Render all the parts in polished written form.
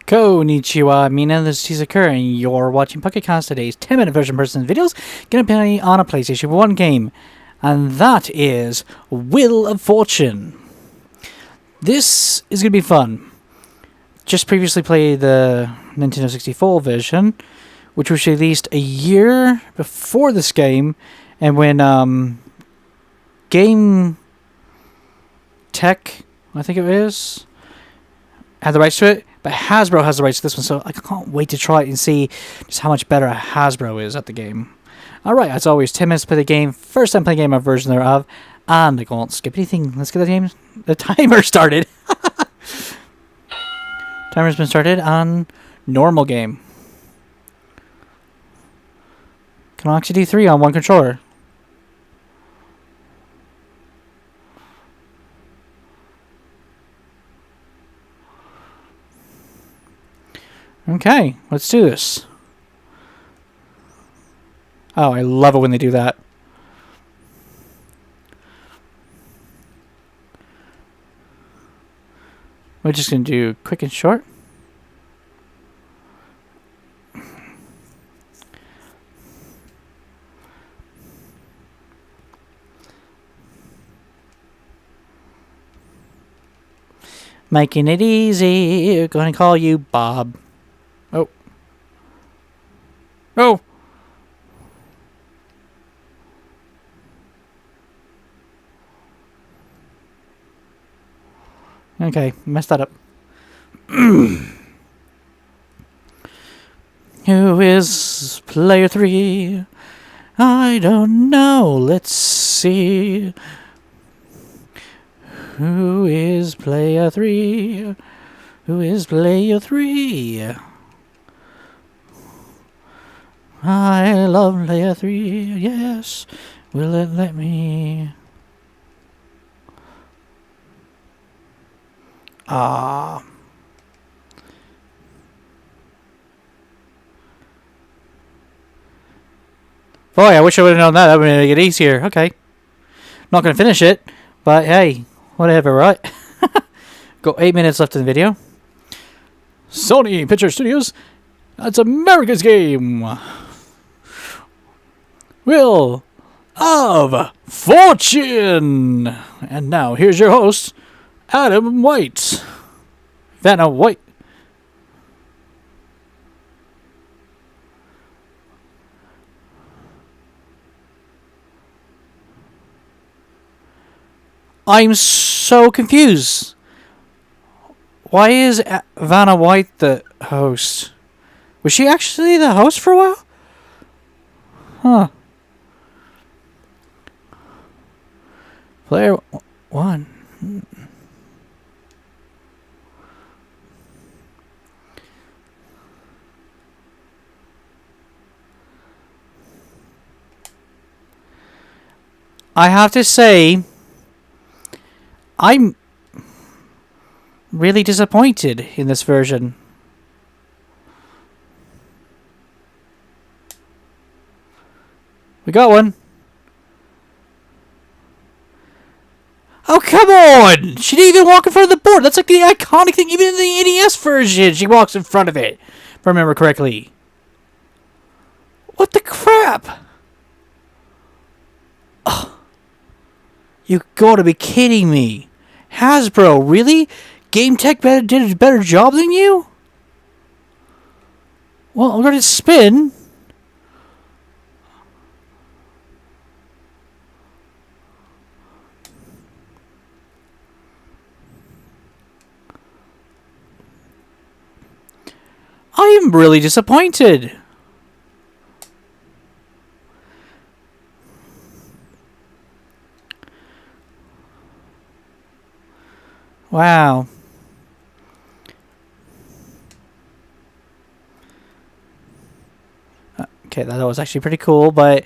Konnichiwa, Mina, this is Sakura, and you're watching PokeCast. Today's 10-minute version person videos gonna play on a PlayStation 1 game, and that is Wheel of Fortune. This is gonna be fun. Just previously played the Nintendo 64 version, which was released a year before this game, and when Game Tech, I think it is, had the rights to it. But Hasbro has the rights to this one, so I can't wait to try it and see just how much better Hasbro is at the game. Alright, as always, 10 minutes to play the game. First time playing a game, a version thereof. And I won't skip anything. Let's get the timer started. Timer's been started on normal game. Can I actually do 3 on one controller? Okay, let's do this. Oh, I love it when they do that. We're just going to do quick and short. Making it easy. Going to call you Bob. Oh. Oh! Okay, messed that up. Who is player 3? I don't know. Let's see. Who is player 3? Who is player 3? I love player 3, yes. Will it let me? Ah. Boy, I wish I would have known that. That would make it easier. Okay. Not going to finish it, but hey, whatever, right? Got 8 minutes left in the video. Sony Picture Studios. That's America's game. Wheel of Fortune. And now here's your host, Adam White. Vanna White. I'm so confused. Why is Vanna White the host? Was she actually the host for a while? Huh. Player 1. I have to say, I'm really disappointed in this version. We got one. Oh, come on! She didn't even walk in front of the board. That's like the iconic thing. Even in the NES version, she walks in front of it. If I remember correctly. What the crap? Oh, you gotta be kidding me. Hasbro, really? Game Tech did a better job than you? Well, I'm gonna spin. I am really disappointed. Wow. Okay, that was actually pretty cool, but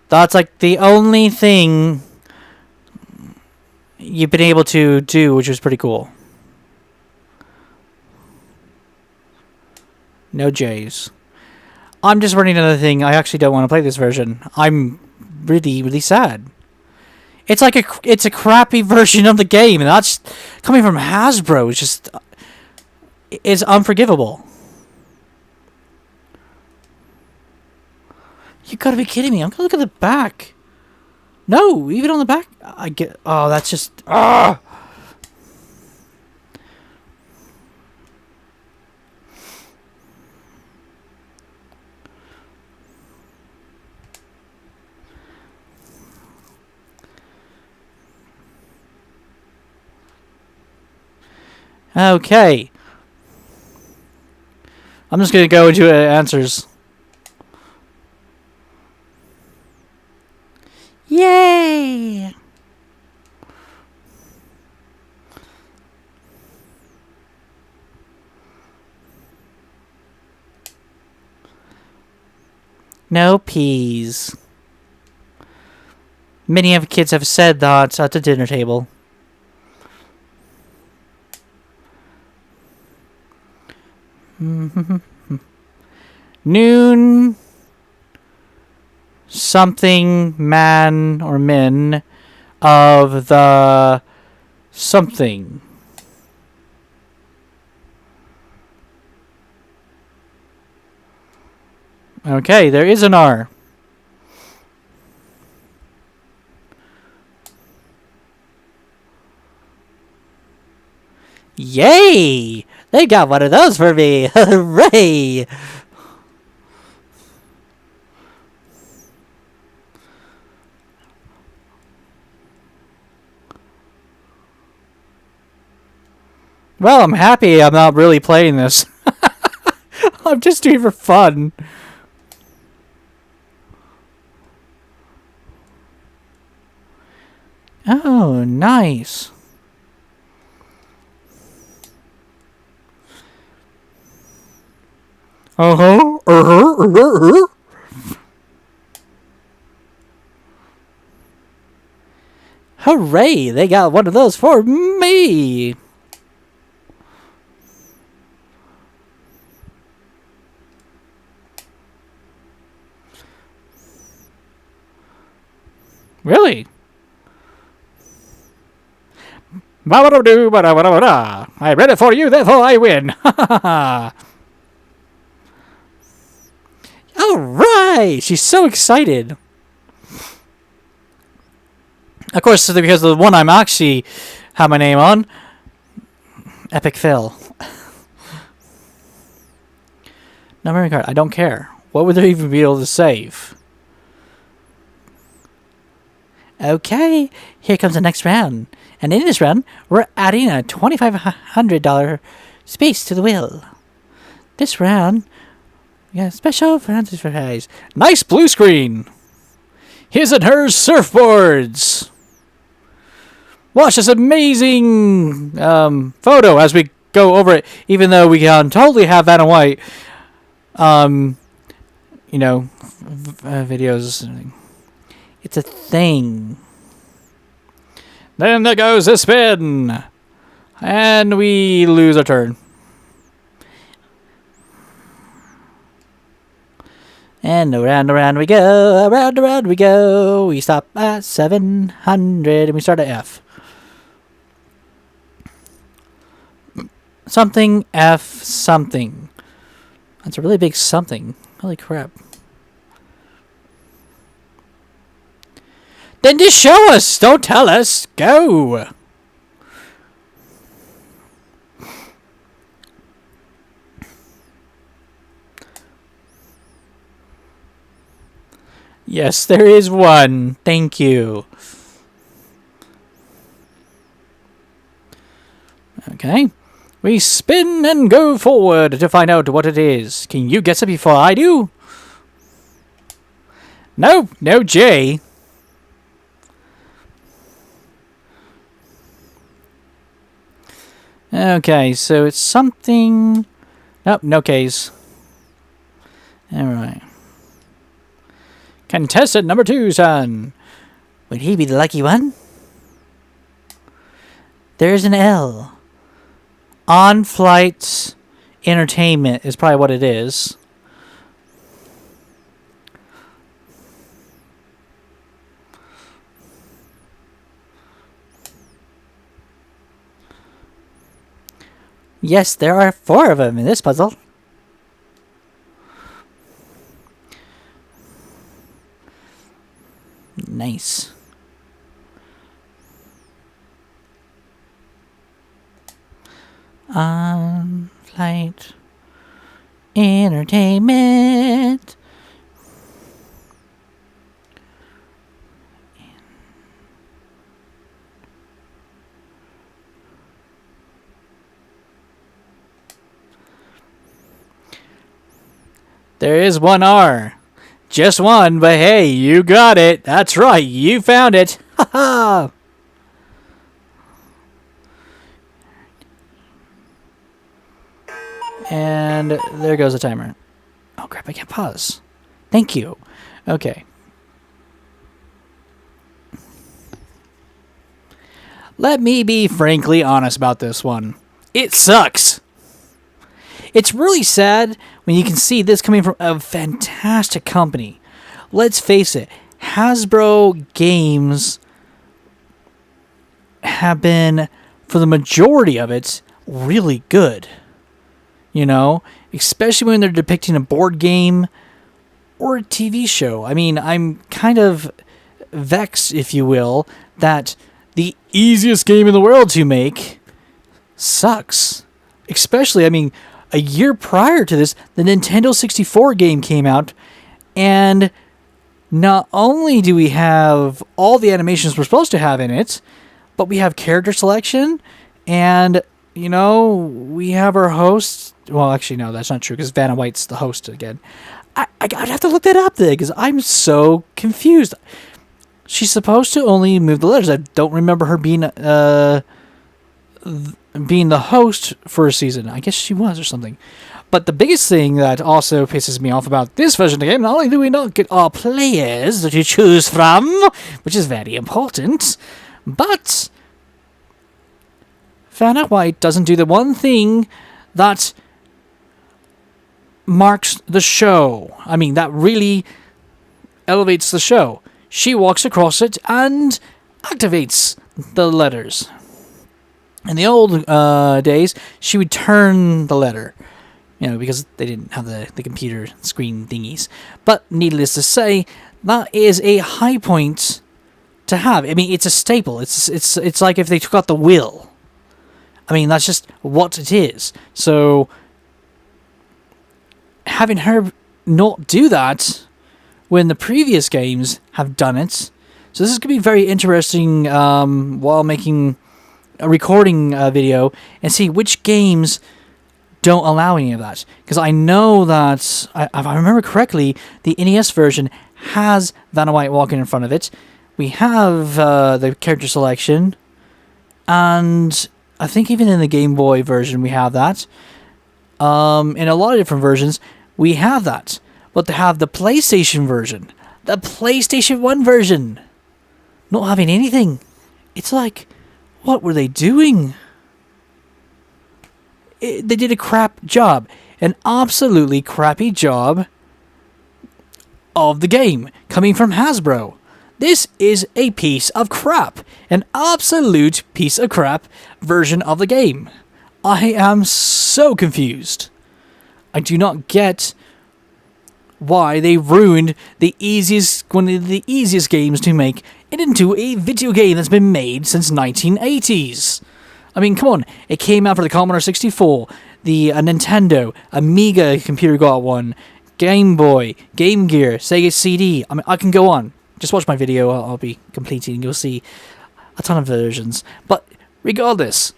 that's like the only thing you've been able to do, which was pretty cool. No J's. I'm just running another thing. I actually don't want to play this version. I'm really, really sad. It's like it's a crappy version of the game, and that's coming from Hasbro. It's just is unforgivable. You gotta be kidding me. I'm gonna look at the back. No, even on the back. I get. Oh, that's just. Ah! Okay. I'm just gonna go into answers. Yay! No peas. Many of the kids have said that at the dinner table. Noon. Something man or min of the something. Okay, there is an R. Yay! They got one of those for me. Hooray! Well, I'm happy I'm not really playing this. I'm just doing it for fun. Oh, nice. Uh-huh. Uh-huh. Uh-huh. Hooray! They got one of those for me! Really? I read it for you, therefore I win. Alright! She's so excited. Of course, because the one I'm actually have my name on, Epic Fail. No memory card. I don't care. What would they even be able to save? Okay, here comes the next round. And in this round, we're adding a $2,500 space to the wheel. This round, we got a special Francis surprise. Nice blue screen. His and hers surfboards. Watch this amazing photo as we go over it, even though we can totally have that in white. You know, videos. It's a thing. Then there goes a spin. And we lose our turn. And around we go. Around we go. We stop at 700 and we start at F. Something F something. That's a really big something. Holy crap. Then just show us. Don't tell us. Go. Yes, there is one. Thank you. Okay. We spin and go forward to find out what it is. Can you guess it before I do? No, no J. Okay, so it's something... Nope, no K's. Alright. Contestant number 2, son. Would he be the lucky one? There's an L. On Flight Entertainment is probably what it is. Yes, there are 4 of them in this puzzle. Nice. On flight entertainment. There is 1 R. Just 1, but hey, you got it. That's right, you found it. Ha ha! And there goes the timer. Oh crap, I can't pause. Thank you. Okay. Let me be frankly honest about this one. It sucks. It's really sad when you can see this coming from a fantastic company. Let's face it, Hasbro games have been, for the majority of it, really good. You know, especially when they're depicting a board game or a TV show. I mean, I'm kind of vexed, if you will, that the easiest game in the world to make sucks. Especially, I mean, a year prior to this, the Nintendo 64 game came out, and not only do we have all the animations we're supposed to have in it, but we have character selection, and, you know, we have our hosts. Well, actually, no, that's not true, because Vanna White's the host again. I'd have to look that up then, because I'm so confused. She's supposed to only move the letters. I don't remember her being the host for a season. I guess she was or something. But the biggest thing that also pisses me off about this version of the game, not only do we not get our players that you choose from, which is very important, but Vanna White doesn't do the one thing that marks the show. I mean, that really elevates the show. She walks across it and activates the letters. In the old days, she would turn the letter, you know, because they didn't have the computer screen thingies. But needless to say, that is a high point to have. I mean, it's a staple. It's like if they took out the will. I mean, that's just what it is. So having her not do that when the previous games have done it. So this is going to be very interesting while making a recording video and see which games don't allow any of that. Because I know that, if I remember correctly, the NES version has Vanna White walking in front of it. We have the character selection, and I think even in the Game Boy version we have that. In a lot of different versions, we have that. But to have the PlayStation version, the PlayStation 1 version, not having anything, it's like, what were they doing? They did a crap job. An absolutely crappy job of the game coming from Hasbro. This is a piece of crap. An absolute piece of crap version of the game. I am so confused. I do not get why they ruined one of the easiest games to make it into a video game that's been made since 1980s. I mean, come on. It came out for the Commodore 64, the Nintendo, Amiga computer got one, Game Boy, Game Gear, Sega CD. I mean, I can go on. Just watch my video. I'll be completing. You'll see a ton of versions. But regardless,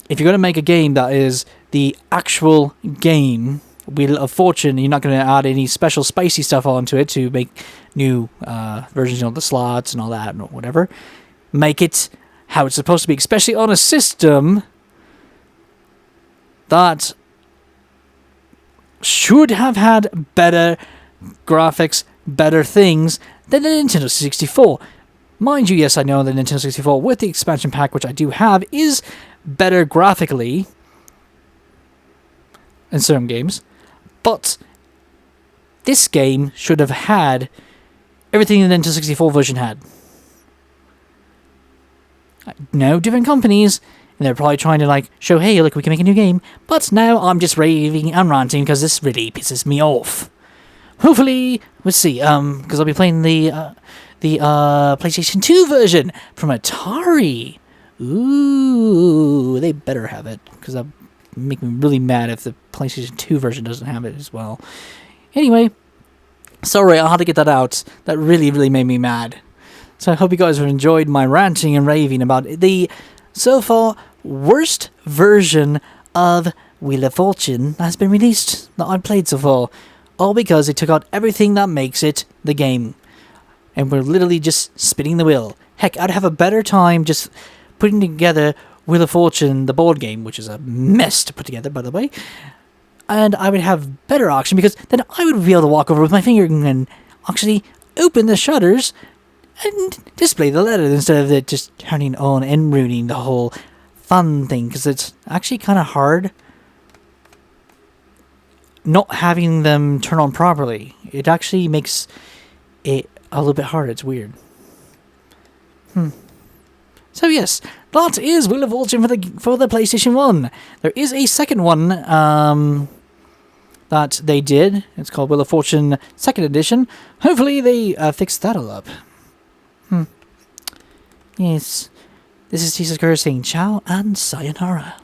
if you're going to make a game that is the actual game, Wheel of Fortune, you're not going to add any special spicy stuff onto it to make new versions, you know, the slots and all that and whatever. Make it how it's supposed to be, especially on a system that should have had better graphics, better things than the Nintendo 64. Mind you, yes, I know the Nintendo 64 with the expansion pack, which I do have, is better graphically in certain games. But this game should have had everything the Nintendo 64 version had. No, different companies And they're probably trying to like show, hey, look, we can make a new game. But now I'm just raving and ranting because this really pisses me off. Hopefully, we'll see. Because I'll be playing the PlayStation 2 version from Atari. Ooh, they better have it, because that would make me really mad if the PlayStation 2 version doesn't have it as well. Anyway, sorry, I had to get that out. That really, really made me mad. So I hope you guys have enjoyed my ranting and raving about the, so far, worst version of Wheel of Fortune that has been released, that I've played so far. All because it took out everything that makes it the game. And we're literally just spinning the wheel. Heck, I'd have a better time just putting together Wheel of Fortune, the board game, which is a mess to put together, by the way. And I would have better action, because then I would be able to walk over with my finger and actually open the shutters and display the letter, instead of it just turning on and ruining the whole fun thing, because it's actually kind of hard not having them turn on properly. It actually makes it a little bit harder. It's weird. So yes, that is Wheel of Fortune for the PlayStation 1. There is a second one that they did. It's called Wheel of Fortune 2nd Edition. Hopefully they fix that all up. Yes. This is Jesus Curse saying ciao and sayonara.